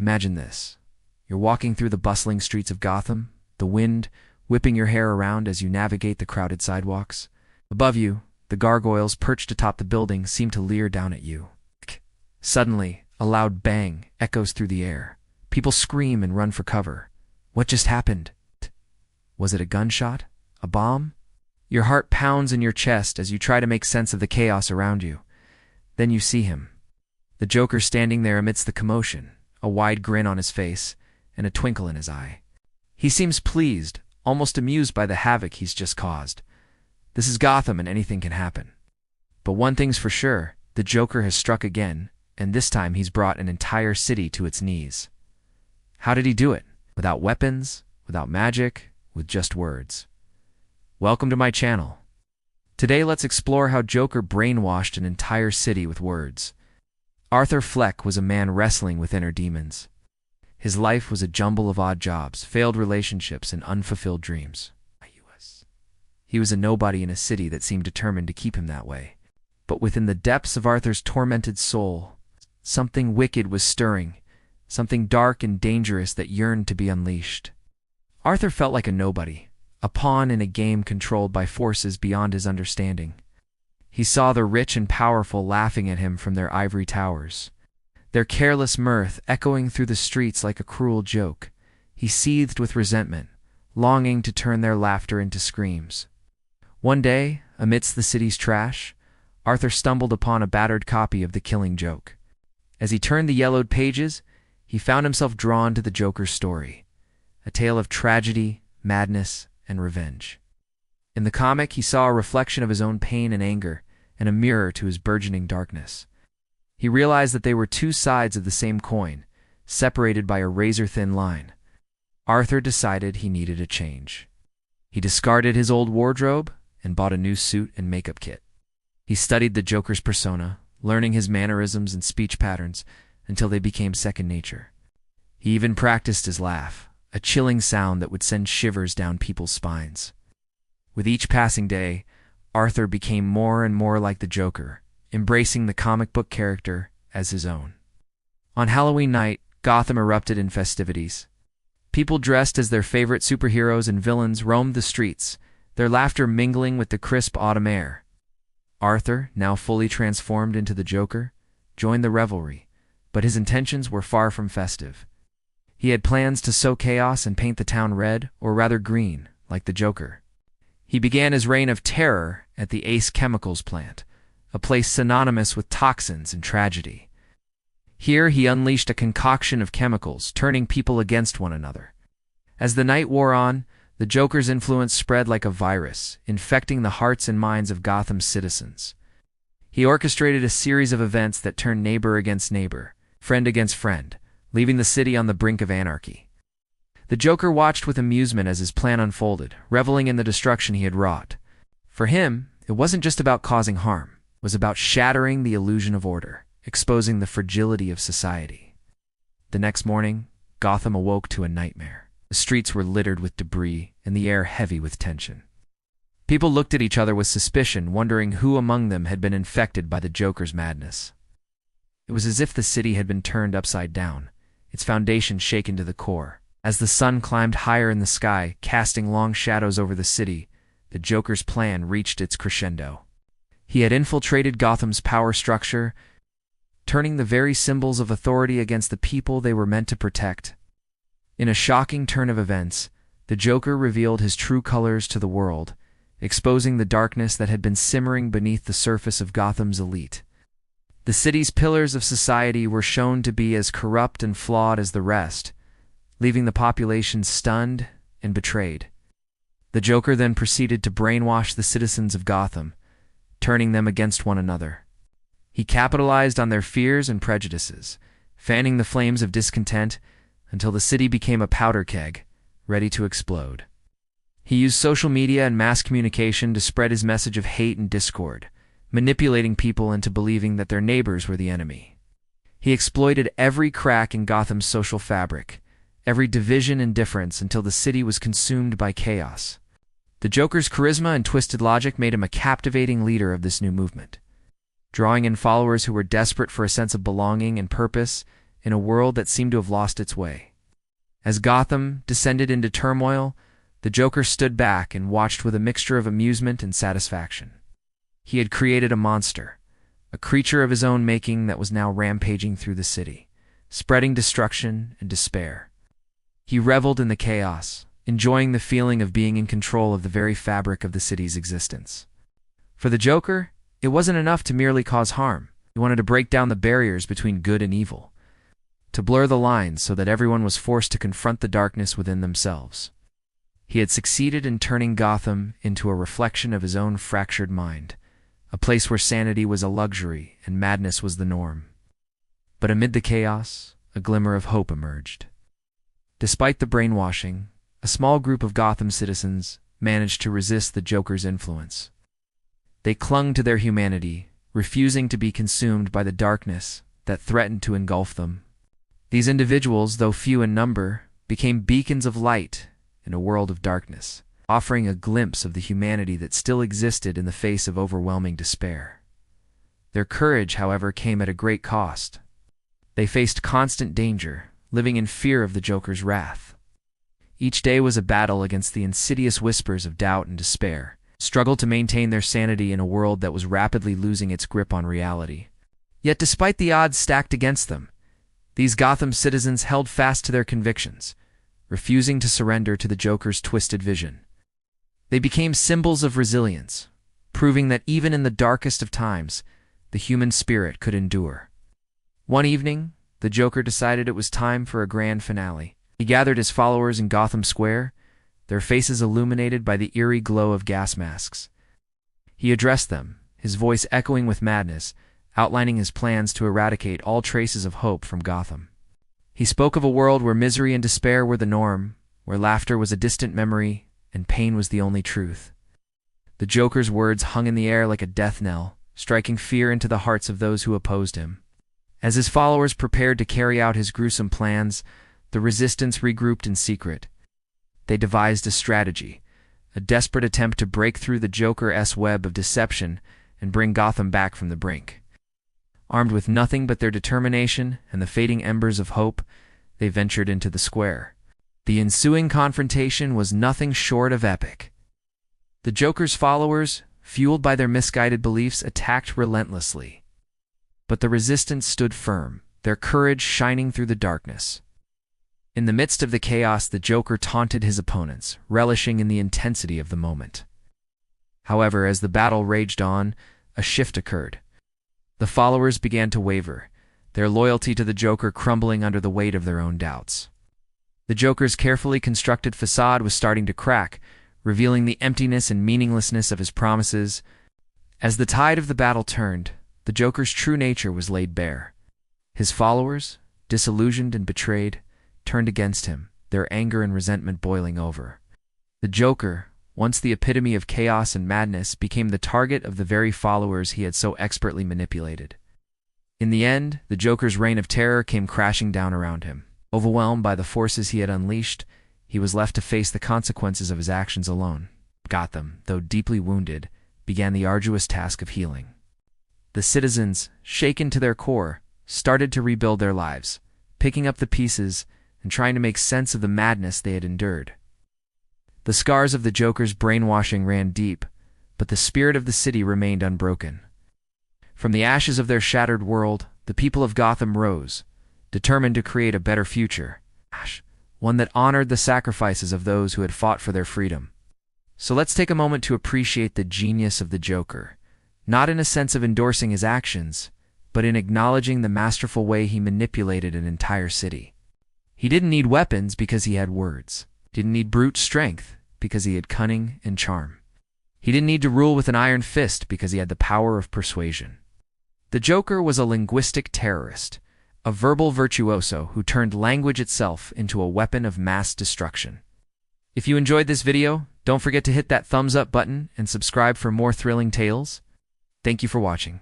Imagine this. You're walking through the bustling streets of Gotham, the wind whipping your hair around as you navigate the crowded sidewalks. Above you, the gargoyles perched atop the building seem to leer down at you. Suddenly, a loud bang echoes through the air. People scream and run for cover. What just happened? Was it a gunshot? A bomb? Your heart pounds in your chest as you try to make sense of the chaos around you. Then you see him. The Joker standing there amidst the commotion, a wide grin on his face and a twinkle in his eye. He seems pleased, almost amused by the havoc he's just caused. This is Gotham and anything can happen. But one thing's for sure, the Joker has struck again, and this time he's brought an entire city to its knees. How did he do it? Without weapons, without magic, with just words. Welcome to my channel. Today let's explore how Joker brainwashed an entire city with words. Arthur Fleck was a man wrestling with inner demons. His life was a jumble of odd jobs, failed relationships, and unfulfilled dreams. He was a nobody in a city that seemed determined to keep him that way. But within the depths of Arthur's tormented soul, something wicked was stirring, something dark and dangerous that yearned to be unleashed. Arthur felt like a nobody, a pawn in a game controlled by forces beyond his understanding. He saw the rich and powerful laughing at him from their ivory towers, their careless mirth echoing through the streets like a cruel joke. He seethed with resentment, longing to turn their laughter into screams. One day, amidst the city's trash, Arthur stumbled upon a battered copy of The Killing Joke. As he turned the yellowed pages, he found himself drawn to the Joker's story, a tale of tragedy, madness, and revenge. In the comic, he saw a reflection of his own pain and anger, and a mirror to his burgeoning darkness. He realized that they were two sides of the same coin, separated by a razor-thin line. Arthur decided he needed a change. He discarded his old wardrobe and bought a new suit and makeup kit. He studied the Joker's persona, learning his mannerisms and speech patterns until they became second nature. He even practiced his laugh, a chilling sound that would send shivers down people's spines. With each passing day, Arthur became more and more like the Joker, embracing the comic book character as his own. On Halloween night, Gotham erupted in festivities. People dressed as their favorite superheroes and villains roamed the streets, their laughter mingling with the crisp autumn air. Arthur, now fully transformed into the Joker, joined the revelry, but his intentions were far from festive. He had plans to sow chaos and paint the town red, or rather green, like the Joker. He began his reign of terror at the Ace Chemicals plant, a place synonymous with toxins and tragedy. Here he unleashed a concoction of chemicals, turning people against one another. As the night wore on, the Joker's influence spread like a virus, infecting the hearts and minds of Gotham's citizens. He orchestrated a series of events that turned neighbor against neighbor, friend against friend, leaving the city on the brink of anarchy. The Joker watched with amusement as his plan unfolded, reveling in the destruction he had wrought. For him, it wasn't just about causing harm. It was about shattering the illusion of order, exposing the fragility of society. The next morning, Gotham awoke to a nightmare. The streets were littered with debris, and the air heavy with tension. People looked at each other with suspicion, wondering who among them had been infected by the Joker's madness. It was as if the city had been turned upside down, its foundation shaken to the core. As the sun climbed higher in the sky, casting long shadows over the city, the Joker's plan reached its crescendo. He had infiltrated Gotham's power structure, turning the very symbols of authority against the people they were meant to protect. In a shocking turn of events, the Joker revealed his true colors to the world, exposing the darkness that had been simmering beneath the surface of Gotham's elite. The city's pillars of society were shown to be as corrupt and flawed as the rest, leaving the population stunned and betrayed. The Joker then proceeded to brainwash the citizens of Gotham, turning them against one another. He capitalized on their fears and prejudices, fanning the flames of discontent until the city became a powder keg, ready to explode. He used social media and mass communication to spread his message of hate and discord, manipulating people into believing that their neighbors were the enemy. He exploited every crack in Gotham's social fabric, every division and difference until the city was consumed by chaos. The Joker's charisma and twisted logic made him a captivating leader of this new movement. Drawing in followers who were desperate for a sense of belonging and purpose, in a world that seemed to have lost its way. As Gotham descended into turmoil, the Joker stood back and watched with a mixture of amusement and satisfaction. He had created a monster, a creature of his own making that was now rampaging through the city, spreading destruction and despair. He reveled in the chaos, enjoying the feeling of being in control of the very fabric of the city's existence. For the Joker, it wasn't enough to merely cause harm. He wanted to break down the barriers between good and evil, to blur the lines so that everyone was forced to confront the darkness within themselves. He had succeeded in turning Gotham into a reflection of his own fractured mind, a place where sanity was a luxury and madness was the norm. But amid the chaos, a glimmer of hope emerged. Despite the brainwashing, a small group of Gotham citizens managed to resist the Joker's influence. They clung to their humanity, refusing to be consumed by the darkness that threatened to engulf them. These individuals, though few in number, became beacons of light in a world of darkness, offering a glimpse of the humanity that still existed in the face of overwhelming despair. Their courage, however, came at a great cost. They faced constant danger, living in fear of the Joker's wrath. Each day was a battle against the insidious whispers of doubt and despair, struggled to maintain their sanity in a world that was rapidly losing its grip on reality. Yet despite the odds stacked against them, these Gotham citizens held fast to their convictions, refusing to surrender to the Joker's twisted vision. They became symbols of resilience, proving that even in the darkest of times, the human spirit could endure. One evening, the Joker decided it was time for a grand finale. He gathered his followers in Gotham Square, their faces illuminated by the eerie glow of gas masks. He addressed them, his voice echoing with madness, outlining his plans to eradicate all traces of hope from Gotham. He spoke of a world where misery and despair were the norm, where laughter was a distant memory, and pain was the only truth. The Joker's words hung in the air like a death knell, striking fear into the hearts of those who opposed him. As his followers prepared to carry out his gruesome plans, the resistance regrouped in secret. They devised a strategy, a desperate attempt to break through the Joker's web of deception and bring Gotham back from the brink. Armed with nothing but their determination and the fading embers of hope, they ventured into the square. The ensuing confrontation was nothing short of epic. The Joker's followers, fueled by their misguided beliefs, attacked relentlessly. But the resistance stood firm, their courage shining through the darkness. In the midst of the chaos, the Joker taunted his opponents, relishing in the intensity of the moment. However, as the battle raged on, a shift occurred. The followers began to waver, their loyalty to the Joker crumbling under the weight of their own doubts. The Joker's carefully constructed facade was starting to crack, revealing the emptiness and meaninglessness of his promises. As the tide of the battle turned, the Joker's true nature was laid bare. His followers, disillusioned and betrayed, turned against him, their anger and resentment boiling over. The Joker, once the epitome of chaos and madness, became the target of the very followers he had so expertly manipulated. In the end, the Joker's reign of terror came crashing down around him. Overwhelmed by the forces he had unleashed, he was left to face the consequences of his actions alone. Gotham, though deeply wounded, began the arduous task of healing. The citizens, shaken to their core, started to rebuild their lives, picking up the pieces and trying to make sense of the madness they had endured. The scars of the Joker's brainwashing ran deep, but the spirit of the city remained unbroken. From the ashes of their shattered world, the people of Gotham rose, determined to create a better future, one that honored the sacrifices of those who had fought for their freedom. So let's take a moment to appreciate the genius of the Joker, not in a sense of endorsing his actions, but in acknowledging the masterful way he manipulated an entire city. He didn't need weapons because he had words. Didn't need brute strength because he had cunning and charm. He didn't need to rule with an iron fist because he had the power of persuasion. The Joker was a linguistic terrorist, a verbal virtuoso who turned language itself into a weapon of mass destruction. If you enjoyed this video, don't forget to hit that thumbs up button and subscribe for more thrilling tales. Thank you for watching.